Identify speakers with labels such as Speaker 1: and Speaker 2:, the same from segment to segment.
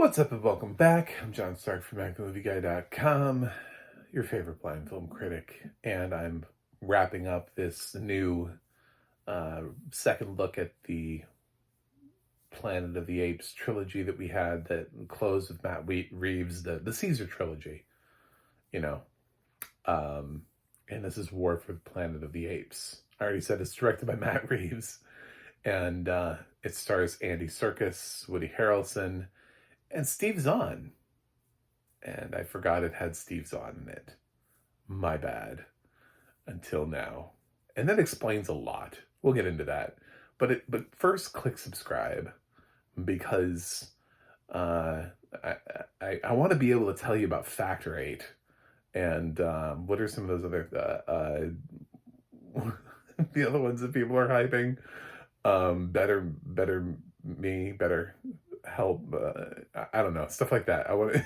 Speaker 1: What's up and welcome back. I'm John Stark from MacTheMovieGuy.com, your favorite blind film critic, and I'm wrapping up this new second look at the Planet of the Apes trilogy that we had that closed with Matt Reeves, the Caesar trilogy, you know. And this is War for the Planet of the Apes. I already said it's directed by Matt Reeves, and it stars Andy Serkis, Woody Harrelson, and Steve Zahn. And I forgot it had Steve Zahn in it. My bad. Until now. And that explains a lot. We'll get into that. But first, click subscribe, because I want to be able to tell you about Factor 8 and what are some of those other the other ones that people are hyping. Better me, better help. I don't know, stuff like that. I want to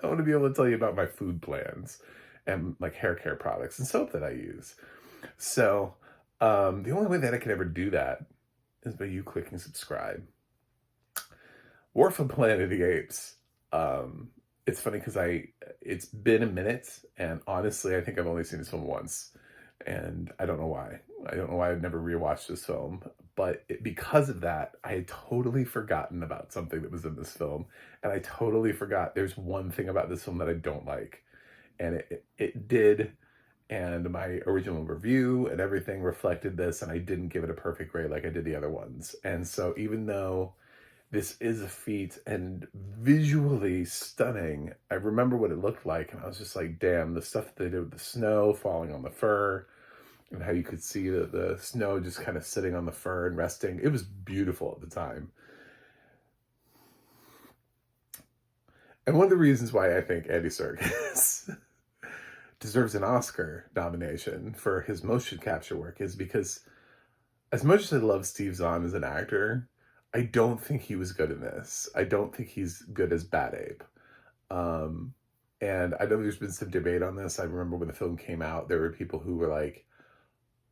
Speaker 1: I want to be able to tell you about my food plans and like hair care products and soap that I use. So the only way that I can ever do that is by you clicking subscribe. War for Planet of the Apes. It's funny because it's been a minute, and honestly, I think I've only seen this film once, and I don't know why. I don't know why I've never rewatched this film, but because of that, I had totally forgotten about something that was in this film, and I totally forgot there's one thing about this film that I don't like, and it did, and my original review and everything reflected this, and I didn't give it a perfect grade like I did the other ones. And so even though this is a feat and visually stunning, I remember what it looked like, and I was just like, damn, the stuff that they did with the snow falling on the fur, and how you could see the snow just kind of sitting on the fur and resting. It was beautiful at the time. And one of the reasons why I think Andy Serkis deserves an Oscar nomination for his motion capture work is because, as much as I love Steve Zahn as an actor, I don't think he was good in this. I don't think he's good as Bad Ape. And I know there's been some debate on this. I remember when the film came out, there were people who were like,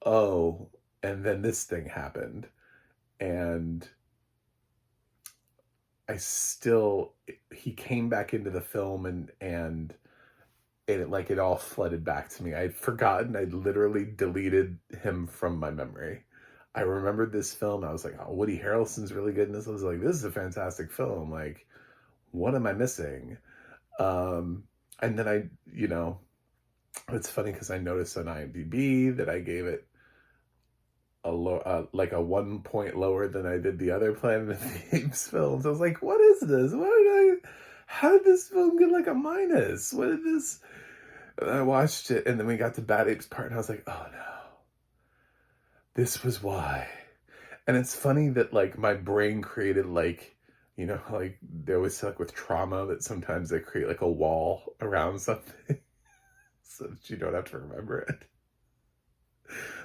Speaker 1: oh, and then this thing happened. And he came back into the film and it all flooded back to me. I'd forgotten, I'd literally deleted him from my memory. I remembered this film. I was like, oh, Woody Harrelson's really good in this. I was like, this is a fantastic film. Like, what am I missing? And then it's funny because I noticed on IMDb that I gave it like a 1 point lower than I did the other Planet of the Apes films. I was like, what is this? How did this film get like a minus? What did this? And I watched it, and then we got to Bad Apes part, and I was like, oh no. This was why. And it's funny that like my brain created like they always say like with trauma that sometimes they create like a wall around something so that you don't have to remember it.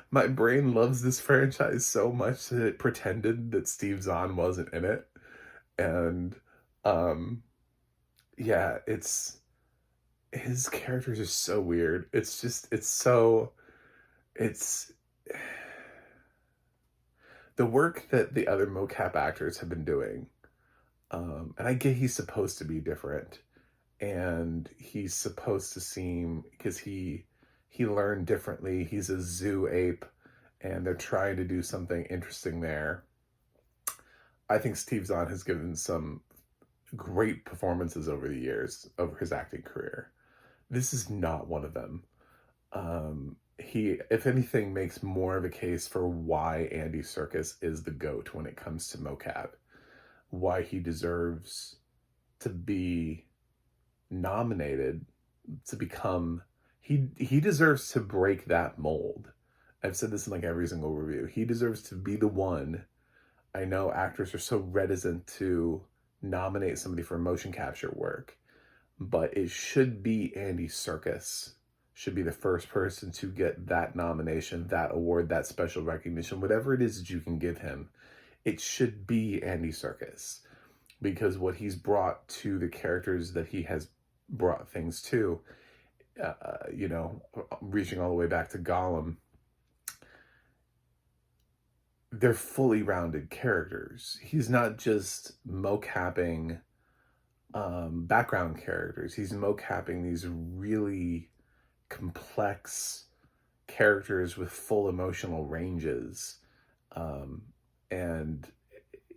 Speaker 1: My brain loves this franchise so much that it pretended that Steve Zahn wasn't in it. And yeah, his characters are so weird. It's the work that the other mocap actors have been doing, and I get he's supposed to be different, and he's supposed to seem, because he learned differently. He's a zoo ape, and they're trying to do something interesting there. I think Steve Zahn has given some great performances over the years, over his acting career. This is not one of them. He, if anything, makes more of a case for why Andy Serkis is the GOAT when it comes to mocap. Why he deserves to be nominated to become... He deserves to break that mold. I've said this in like every single review. He deserves to be the one. I know actors are so reticent to nominate somebody for motion capture work, but it should be Andy Serkis. Should be the first person to get that nomination, that award, that special recognition, whatever it is that you can give him. It should be Andy Serkis, because what he's brought to the characters that he has brought things to, reaching all the way back to Gollum, they're fully rounded characters. He's not just mocapping background characters. He's mocapping these really complex characters with full emotional ranges. Um, and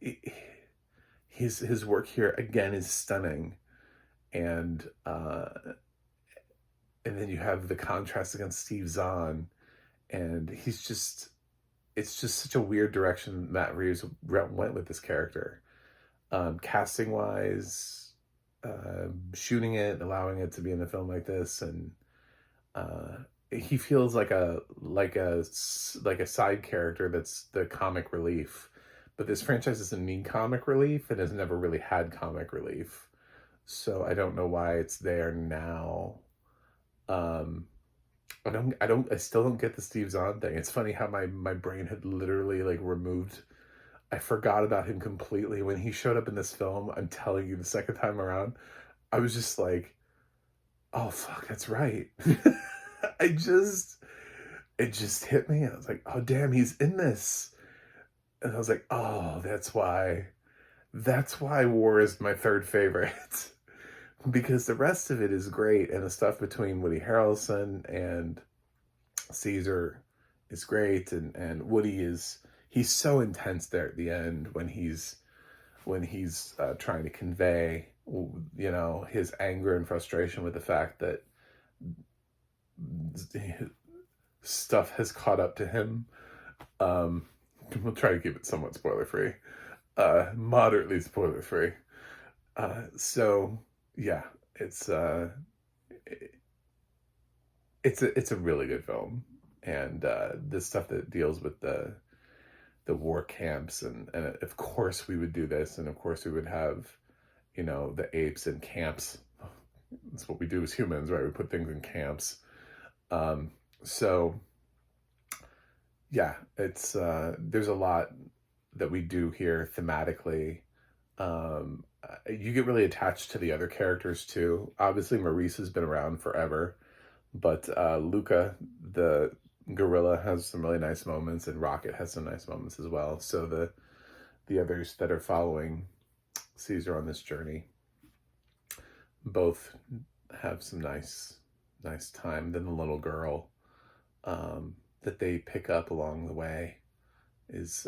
Speaker 1: it, his work here again is stunning. And and then you have the contrast against Steve Zahn, and it's just such a weird direction Matt Reeves went with this character. Casting wise, shooting it, allowing it to be in a film like this, and uh, he feels like a side character that's the comic relief. But this franchise doesn't need comic relief and has never really had comic relief, so I don't know why it's there now. Um, I still don't get the Steve Zahn thing. It's funny how my brain had literally like removed. I forgot about him completely when he showed up in this film. I'm telling you, the second time around, I was just like, "Oh fuck, that's right." I just it just hit me. I was like, "Oh damn, he's in this," and I was like, "Oh, that's why. That's why War is my third favorite." Because the rest of it is great, and the stuff between Woody Harrelson and Caesar is great, and Woody he's so intense there at the end when he's trying to convey, you know, his anger and frustration with the fact that stuff has caught up to him. um we'll try to keep it somewhat spoiler free, moderately spoiler free. So yeah, it's it's a really good film, and the stuff that deals with the war camps, and of course we would do this, and of course we would have, you know, the apes in camps. That's what we do as humans, right? We put things in camps. um so yeah, it's there's a lot that we do here thematically. You get really attached to the other characters too. Obviously Maurice has been around forever, but Luca, the gorilla, has some really nice moments, and Rocket has some nice moments as well. So the others that are following Caesar on this journey both have some nice time. Then the little girl, that they pick up along the way is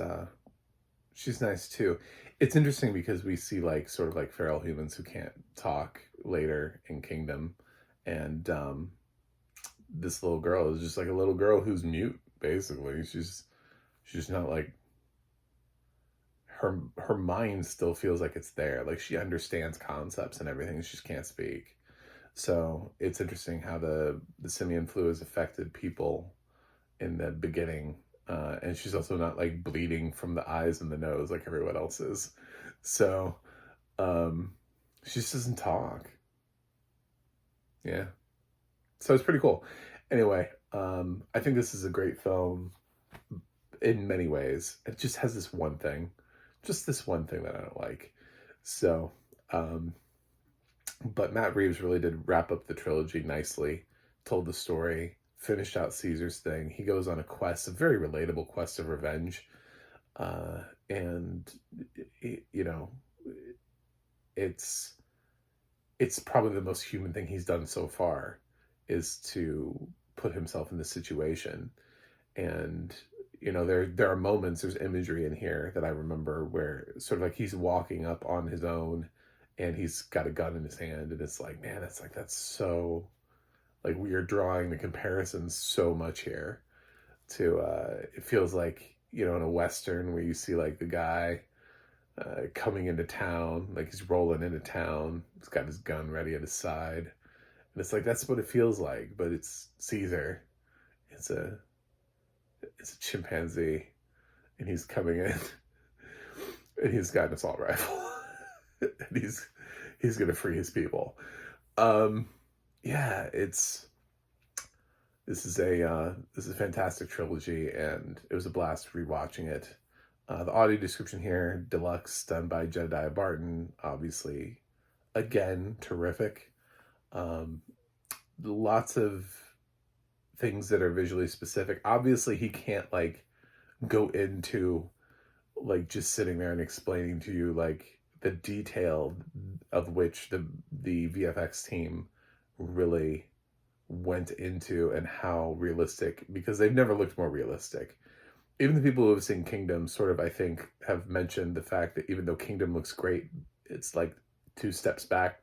Speaker 1: she's nice too. It's interesting because we see like sort of like feral humans who can't talk later in Kingdom, and this little girl is just like a little girl who's mute. Basically, she's not like her mind still feels like it's there. Like she understands concepts and everything. She just can't speak. So it's interesting how the simian flu has affected people in the beginning. And she's also not like bleeding from the eyes and the nose like everyone else is. So um, she just doesn't talk. Yeah. So it's pretty cool. Anyway, I think this is a great film in many ways. It just has just this one thing that I don't like. So, um, but Matt Reeves really did wrap up the trilogy nicely, told the story, finished out Caesar's thing. He goes on a quest, a very relatable quest of revenge. And, you know, it's, it's probably the most human thing he's done so far, is to put himself in this situation. And you know, there are moments, there's imagery in here that I remember where sort of like he's walking up on his own, and he's got a gun in his hand, and it's like, man, that's so like we are drawing the comparisons so much here to it feels like, you know, in a western where you see like the guy coming into town, like he's rolling into town, he's got his gun ready at his side, and it's like that's what it feels like, but it's Caesar. It's a it's a chimpanzee, and he's coming in, and he's got an assault rifle, and he's gonna free his people. Um, yeah, it's this is a fantastic trilogy, and it was a blast rewatching it. The audio description here, deluxe, done by Jedediah Barton, obviously, again, terrific. Um, Lots of things that are visually specific. Obviously, he can't like go into like just sitting there and explaining to you like the detail of which the VFX team really went into, and how realistic, because they've never looked more realistic. Even the people who have seen Kingdom sort of, I think, have mentioned the fact that even though Kingdom looks great, it's like 2 steps back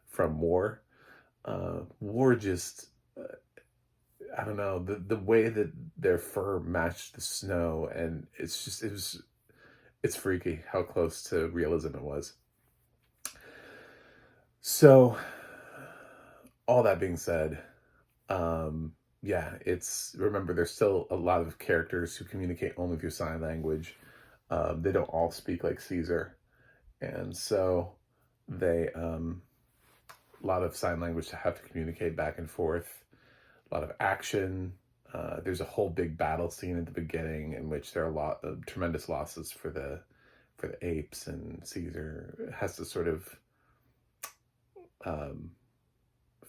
Speaker 1: from War. War just, I don't know, the way that their fur matched the snow, and it's freaky how close to realism it was. So, all that being said, yeah, remember, there's still a lot of characters who communicate only through sign language. They don't all speak like Caesar. And so a lot of sign language to have to communicate back and forth, a lot of action. There's a whole big battle scene at the beginning in which there are a lot of tremendous losses for the apes, and Caesar has to sort of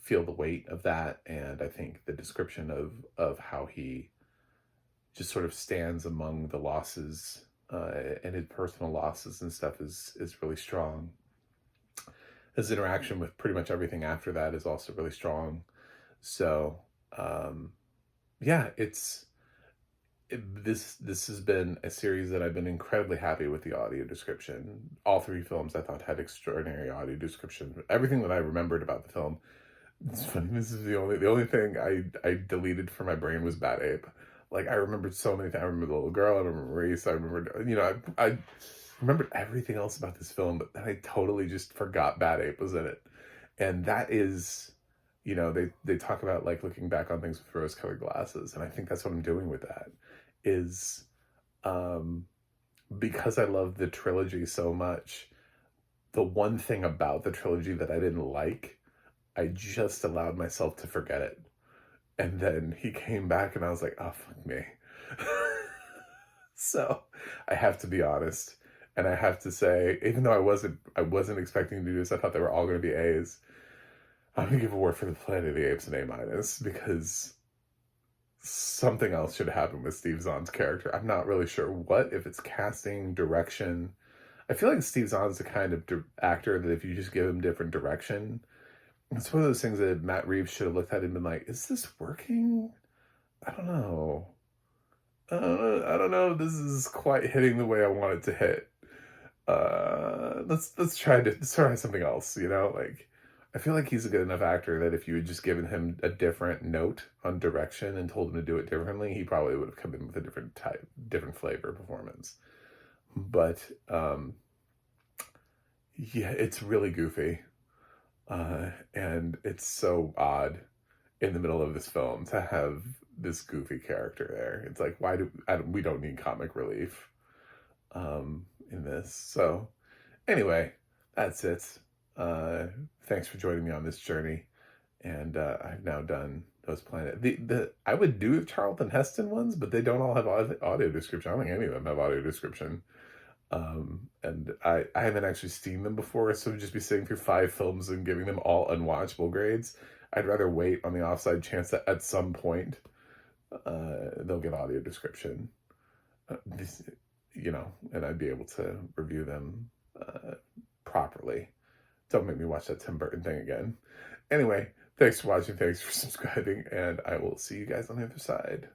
Speaker 1: feel the weight of that. And I think the description of how he just sort of stands among the losses, and his personal losses and stuff is really strong. His interaction with pretty much everything after that is also really strong. So, yeah, this has been a series that I've been incredibly happy with the audio description. All 3 films I thought had extraordinary audio description. Everything that I remembered about the film. It's funny. This is the only thing I deleted from my brain was Bad Ape. Like, I remembered so many things. I remember the little girl. I remember Reese. I remembered, I remembered everything else about this film, but then I totally just forgot Bad Ape was in it. And that is, they talk about, like, looking back on things with rose-colored glasses, and I think that's what I'm doing with that. Is, because I love the trilogy so much, the one thing about the trilogy that I didn't like, I just allowed myself to forget it. And then he came back and I was like, oh, fuck me. So I have to be honest. And I have to say, even though I wasn't expecting to do this, I thought they were all going to be A's. I'm going to give War for the Planet of the Apes an A-, because something else should happen with Steve Zahn's character. I'm not really sure what, if it's casting, direction. I feel like Steve Zahn's the kind of actor that if you just give him different direction, it's one of those things that Matt Reeves should have looked at and been like, is this working? I don't know. I don't know if this is quite hitting the way I want it to hit. Let's try something else, Like, I feel like he's a good enough actor that if you had just given him a different note on direction and told him to do it differently, he probably would have come in with a different flavor performance. But, yeah, it's really goofy. And it's so odd in the middle of this film to have this goofy character there. It's like, we don't need comic relief in this. So anyway, that's it. Thanks for joining me on this journey. And I've now done those Planet. I would do Charlton Heston ones, but they don't all have audio description. I don't think any of them have audio description. And I haven't actually seen them before, so just be sitting through 5 films and giving them all unwatchable grades. I'd rather wait on the offside chance that at some point they'll get audio description, and I'd be able to review them properly. Don't make me watch that Tim Burton thing again. Anyway, thanks for watching, thanks for subscribing, and I will see you guys on the other side.